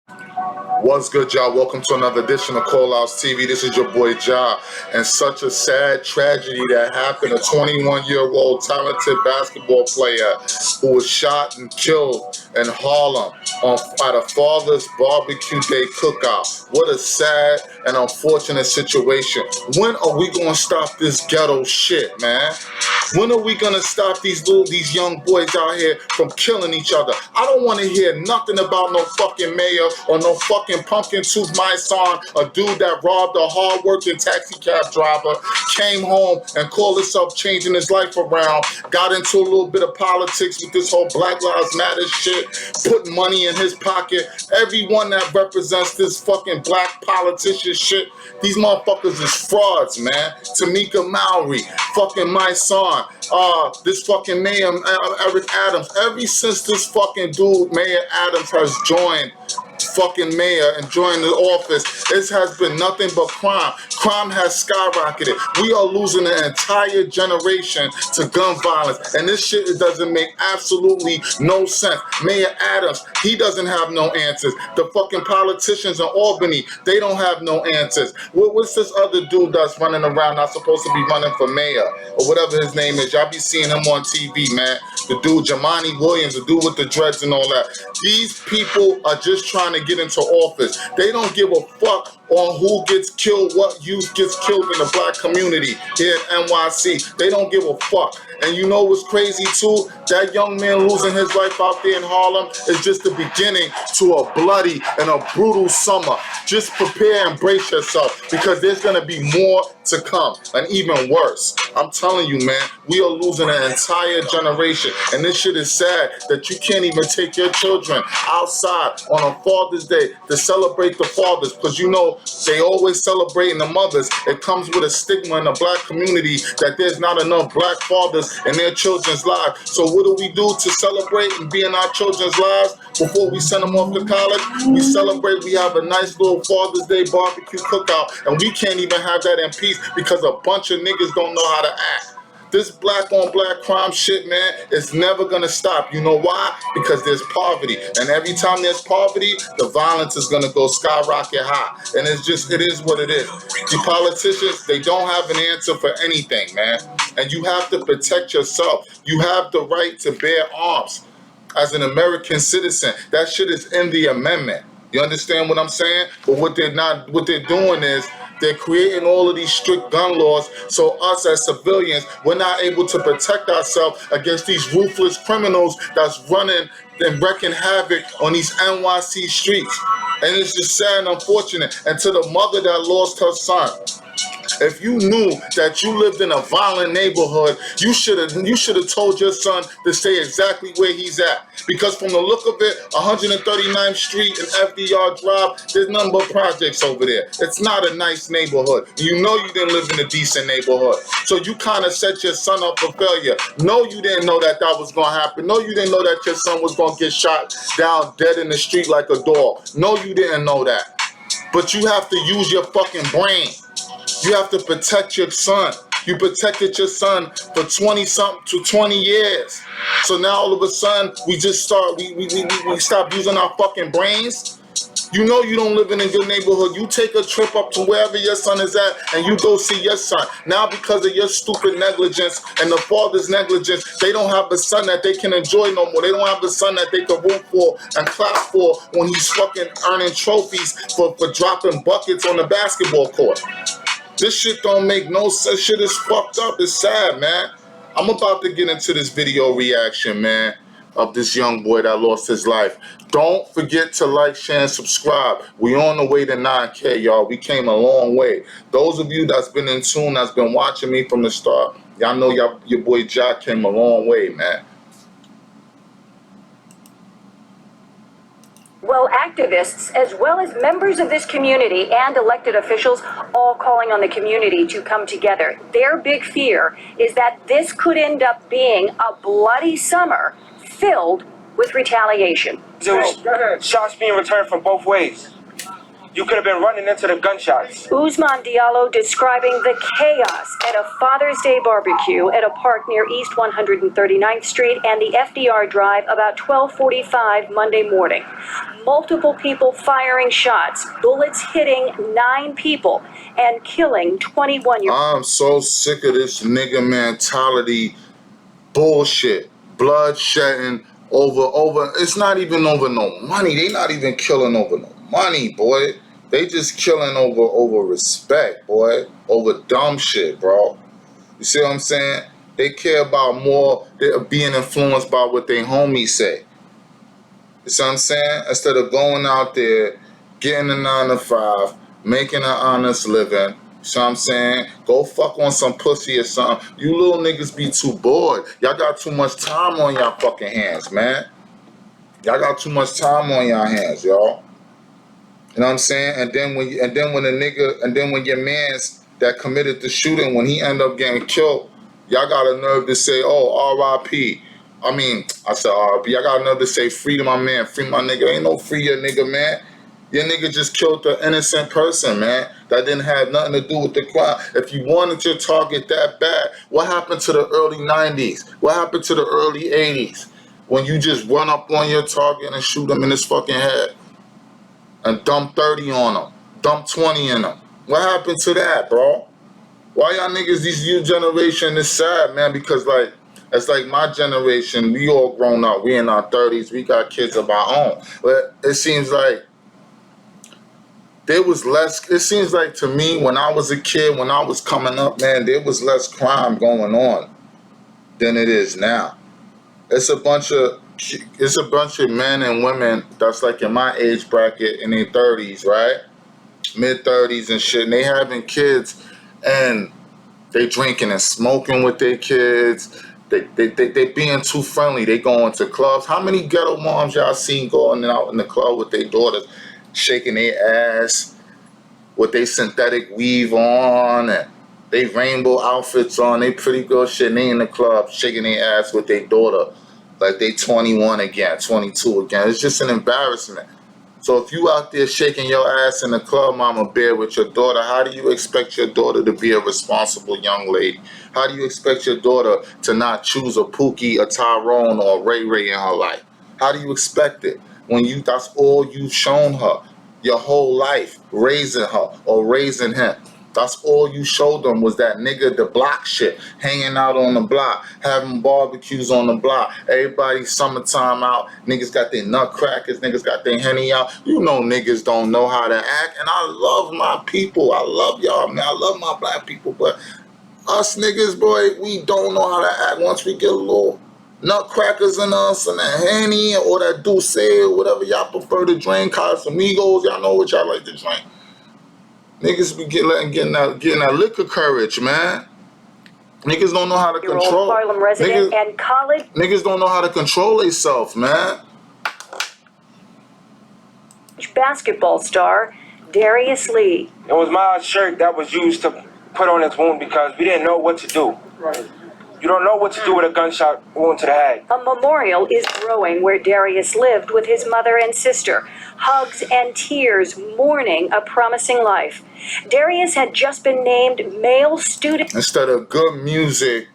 What's good, y'all? Welcome to another edition of Callouts TV. This is your boy Ja, and such a sad tragedy that happened. A 21-year-old talented basketball player who was shot and killed in Harlem at a father's barbecue day cookout. What a sad and unfortunate situation. When are we gonna stop this ghetto shit, man? When are we gonna stop these young boys out here from killing each other? I don't want to hear nothing about no fucking mayor or no fucking pumpkin tooth my son, a dude that robbed a hard-working taxi cab driver, came home and called himself changing his life around, got into a little bit of politics with this whole Black Lives Matter shit, put money in his pocket. Everyone that represents this fucking black politician shit, these motherfuckers is frauds, man. Tamika Mowry, fucking my son, this fucking Mayor Eric Adams. Ever since this fucking dude, Mayor Adams, has joined fucking mayor and joined the office, it has been nothing but crime. Crime has skyrocketed. We are losing an entire generation to gun violence, and this shit, it doesn't make absolutely no sense. Mayor Adams, he doesn't have no answers. The fucking politicians in Albany, they don't have no answers. What's this other dude that's running around, not supposed to be running for mayor, or whatever his name is? Y'all be seeing him on TV, man. The dude, Jamani Williams, the dude with the dreads and all that. These people are just trying to get into office. They don't give a fuck on who gets killed, what youth gets killed in the black community here in NYC. They don't give a fuck. And you know what's crazy too? That young man losing his life out there in Harlem is just the beginning to a bloody and a brutal summer. Just prepare and brace yourself, because there's gonna be more to come, and even worse. I'm telling you, man, we are losing an entire generation, and this shit is sad that you can't even take your children outside on a Father's Day to celebrate the fathers, because you know they always celebrating the mothers. It comes with a stigma in the black community that there's not enough black fathers in their children's lives. So what do we do to celebrate and be in our children's lives before we send them off to college? We celebrate, we have a nice little Father's Day barbecue cookout, and we can't even have that in peace because a bunch of niggas don't know how to act. This black on black crime shit, man, is never gonna stop. You know why? Because there's poverty. And every time there's poverty, the violence is gonna go skyrocket high. And it is what it is. The politicians, they don't have an answer for anything, man. And you have to protect yourself. You have the right to bear arms as an American citizen. That shit is in the amendment. You understand what I'm saying? But what they're doing is they're creating all of these strict gun laws, so us as civilians, we're not able to protect ourselves against these ruthless criminals that's running and wreaking havoc on these NYC streets. And it's just sad and unfortunate. And to the mother that lost her son, if you knew that you lived in a violent neighborhood, you should have told your son to stay exactly where he's at. Because from the look of it, 139th Street and FDR Drive, there's nothing but projects over there. It's not a nice neighborhood. You know you didn't live in a decent neighborhood. So you kind of set your son up for failure. No, you didn't know that was going to happen. No, you didn't know that your son was going to get shot down dead in the street like a dog. No, you didn't know that. But you have to use your fucking brain. You have to protect your son. You protected your son for 20-something to 20 years. So now all of a sudden we stop using our fucking brains. You know you don't live in a good neighborhood. You take a trip up to wherever your son is at and you go see your son. Now because of your stupid negligence and the father's negligence, they don't have the son that they can enjoy no more. They don't have the son that they can root for and clap for when he's fucking earning trophies for dropping buckets on the basketball court. This shit don't make no sense. Shit is fucked up. It's sad, man. I'm about to get into this video reaction, man, of this young boy that lost his life. Don't forget to like, share, and subscribe. We on the way to 9K, y'all. We came a long way. Those of you that's been in tune, that's been watching me from the start, y'all know your boy Jack came a long way, man. Well, activists, as well as members of this community and elected officials, all calling on the community to come together. Their big fear is that this could end up being a bloody summer filled with retaliation. There was shots being returned from both ways. You could have been running into the gunshots. Usman Diallo describing the chaos at a Father's Day barbecue at a park near East 139th Street and the FDR Drive about 12:45 Monday morning. Multiple people firing shots, bullets hitting 9 people and killing 21-year-old. I'm so sick of this nigga mentality bullshit. Blood shedding over. It's not even over no money. They not even killing over no money, boy. They just killing over respect, boy. Over dumb shit, bro. You see what I'm saying? They care about more. They're being influenced by what they homies say. You see what I'm saying? Instead of going out there, getting a 9 to 5, making an honest living. You see what I'm saying? Go fuck on some pussy or something. You little niggas be too bored. Y'all got too much time on y'all fucking hands, man. Y'all got too much time on y'all hands, y'all. You know what I'm saying? And then when your man's that committed the shooting, when he end up getting killed, y'all got a nerve to say, oh, R.I.P. I said R.I.P. I got a nerve to say, free to my man, free my nigga. Ain't no free your nigga, man. Your nigga just killed an innocent person, man. That didn't have nothing to do with the crime. If you wanted your target that bad, what happened to the early 90s? What happened to the early 80s? When you just run up on your target and shoot him in his fucking head? And dump 30 on them, dump 20 in them. What happened to that, bro? Why y'all niggas, this new generation is sad, man, because it's like my generation, we all grown up, we in our 30s, we got kids of our own. But it seems like there was less, it seems like to me, when I was a kid, when I was coming up, man, there was less crime going on than it is now. It's a bunch of men and women that's like in my age bracket in their 30s, right? Mid-30s and shit. And they having kids and they drinking and smoking with their kids. They being too friendly. They going to clubs. How many ghetto moms y'all seen going out in the club with their daughters, shaking their ass with their synthetic weave on and they rainbow outfits on, they pretty girl shit, and they in the club shaking their ass with their daughter like they 21 again, 22 again. It's just an embarrassment. So if you out there shaking your ass in the club, mama bear, with your daughter, how do you expect your daughter to be a responsible young lady? How do you expect your daughter to not choose a Pookie, a Tyrone, or a Ray Ray in her life? How do you expect it when that's all you've shown her your whole life, raising her or raising him? That's all you showed them was that nigga, the block shit, hanging out on the block, having barbecues on the block. Everybody summertime out. Niggas got their nutcrackers. Niggas got their Henny out. You know niggas don't know how to act. And I love my people. I love y'all, man. I love my black people. But us niggas, boy, we don't know how to act once we get a little nutcrackers in us and that Henny or that Douce or whatever y'all prefer to drink. Casamigos, y'all know what y'all like to drink. Niggas be getting that liquor courage, man. Niggas don't know how to control. Harlem resident and college. Niggas don't know how to control themselves, man. Basketball star Darius Lee. It was my shirt that was used to put on his wound because we didn't know what to do. Right. You don't know what to do with a gunshot wound to the head. A memorial is growing where Darius lived with his mother and sister. Hugs and tears mourning a promising life. Darius had just been named male student. Instead of good music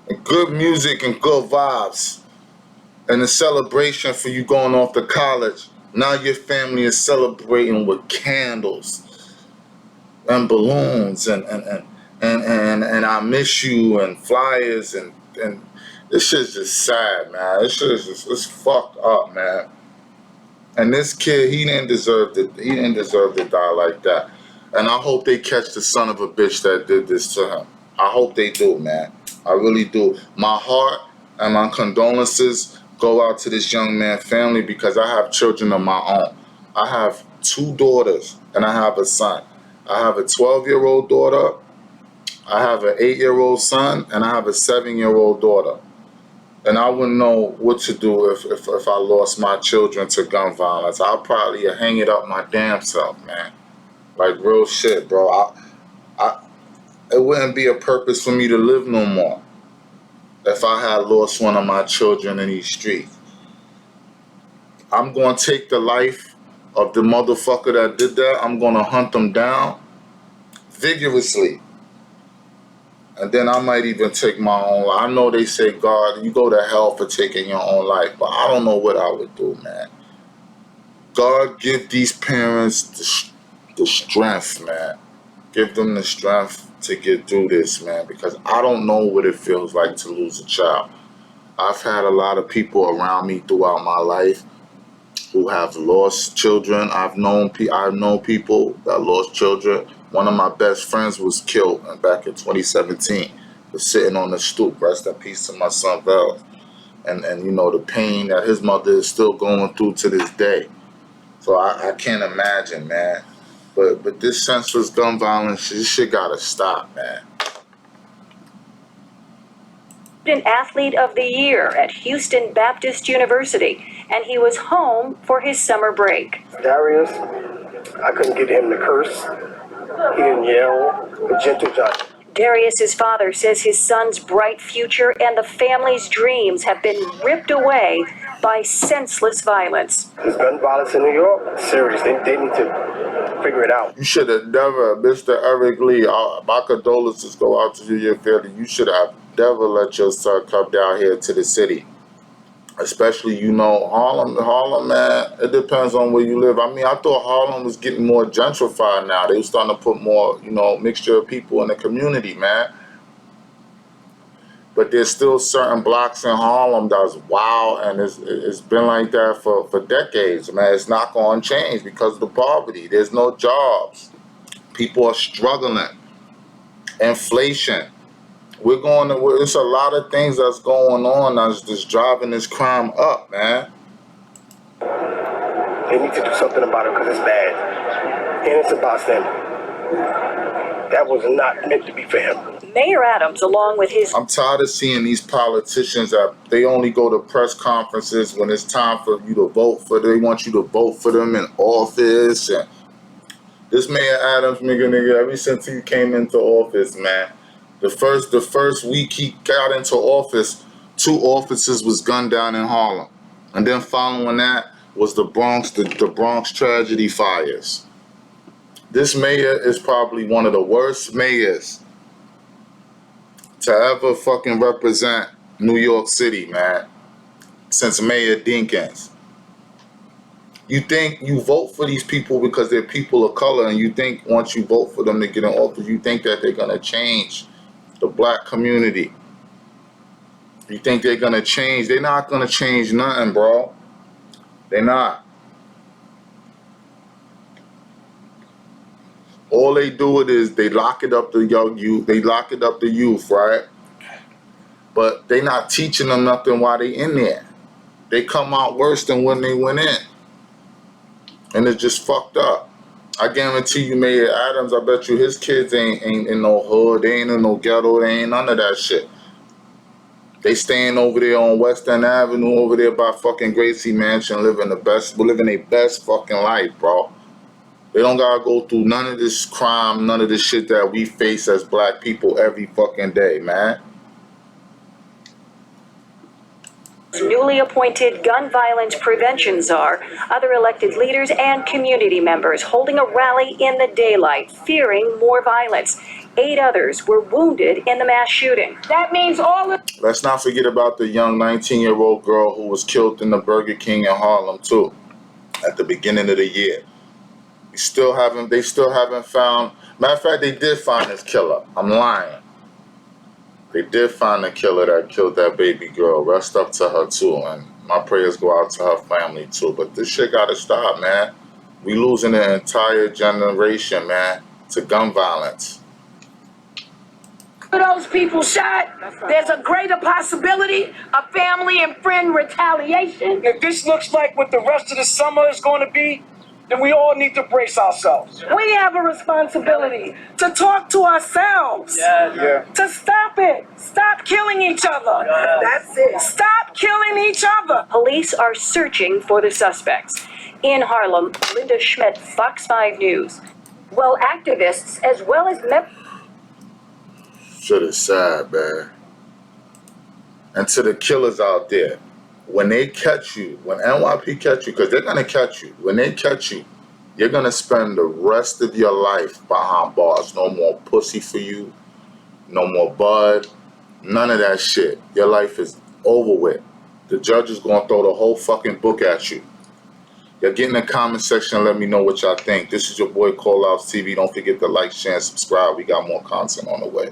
and good vibes and a celebration for you going off to college, now your family is celebrating with candles and balloons and I miss you and flyers and this shit's just sad, man. This shit is it's fucked up, man. And this kid, he didn't deserve to die like that. And I hope they catch the son of a bitch that did this to him. I hope they do, man. I really do. My heart and my condolences go out to this young man's family because I have children of my own. I have 2 daughters and I have a son. I have a 12-year-old daughter, I have an 8-year-old son, and I have a 7-year-old daughter. And I wouldn't know what to do if I lost my children to gun violence. I'll probably hang it up my damn self, man. Like real shit, bro. It wouldn't be a purpose for me to live no more if I had lost one of my children in these streets. I'm going to take the life of the motherfucker that did that, I'm gonna hunt them down vigorously. And then I might even take my own life. I know they say, God, you go to hell for taking your own life, but I don't know what I would do, man. God give these parents the strength, man. Give them the strength to get through this, man, because I don't know what it feels like to lose a child. I've had a lot of people around me throughout my life who have lost children. I've known people that lost children. One of my best friends was killed back in 2017 for sitting on the stoop. Rest in peace to my son Val. And you know the pain that his mother is still going through to this day. So I can't imagine, man. But this senseless gun violence, this shit gotta stop, man. Athlete of the Year at Houston Baptist University, and he was home for his summer break. Darius, I couldn't get him to curse. He didn't yell. A gentle giant. Darius's father says his son's bright future and the family's dreams have been ripped away by senseless violence. This gun violence in New York, serious. They need to figure it out. You should have never, Mr. Eric Lee, my condolences go out to you, your family. You should have never let your son come down here to the city. Especially, you know, Harlem, man, it depends on where you live. I mean, I thought Harlem was getting more gentrified now. They were starting to put more, you know, mixture of people in the community, man. But there's still certain blocks in Harlem that's wild, and it's been like that for decades, man. It's not going to change because of the poverty. There's no jobs. People are struggling. Inflation. It's a lot of things that's going on that's just driving this crime up, man. They need to do something about it because it's bad. And it's about them. That was not meant to be for him. Mayor Adams, along with his... I'm tired of seeing these politicians that they only go to press conferences when it's time for you to vote for them. They want you to vote for them in office. And this Mayor Adams, nigga, ever since he came into office, man, the first week he got into office, 2 officers was gunned down in Harlem. And then following that was the Bronx tragedy fires. This mayor is probably one of the worst mayors to ever fucking represent New York City, man, since Mayor Dinkins. You think you vote for these people because they're people of color, and you think once you vote for them to get in office, you think that they're going to change the black community. You think they're going to change. They're not going to change nothing, bro. They're not. All they do it is they lock it up the young youth. They lock it up the youth, right? But they not teaching them nothing while they in there. They come out worse than when they went in. And it's just fucked up. I guarantee you, Mayor Adams, I bet you his kids ain't in no hood. They ain't in no ghetto. They ain't none of that shit. They staying over there on West End Avenue over there by fucking Gracie Mansion, living their best fucking life, bro. They don't gotta go through none of this crime, none of this shit that we face as black people every fucking day, man. Newly appointed gun violence prevention czar, other elected leaders and community members holding a rally in the daylight, fearing more violence. 8 others were wounded in the mass shooting. That means all of... Let's not forget about the young 19-year-old girl who was killed in the Burger King in Harlem too, at the beginning of the year. They still haven't found, matter of fact, they did find this killer. I'm lying. They did find the killer that killed that baby girl. Rest up to her too, and my prayers go out to her family too. But this shit gotta stop, man. We losing an entire generation, man, to gun violence. Those people shot, there's a greater possibility of family and friend retaliation. If this looks like what the rest of the summer is going to be, then we all need to brace ourselves. We have a responsibility to talk to ourselves. Yeah. To stop it. Stop killing each other. That's it. Stop killing each other. Police are searching for the suspects. In Harlem, Linda Schmidt, Fox 5 News. Well, activists as well as Shit is sad, man. And to the killers out there, when they catch you, when NYP catch you, because they're going to catch you, when they catch you, you're going to spend the rest of your life behind bars. No more pussy for you, no more bud, none of that shit. Your life is over with. The judge is going to throw the whole fucking book at you. Y'all get in the comment section and let me know what y'all think. This is your boy Callouts TV. Don't forget to like, share, and subscribe. We got more content on the way.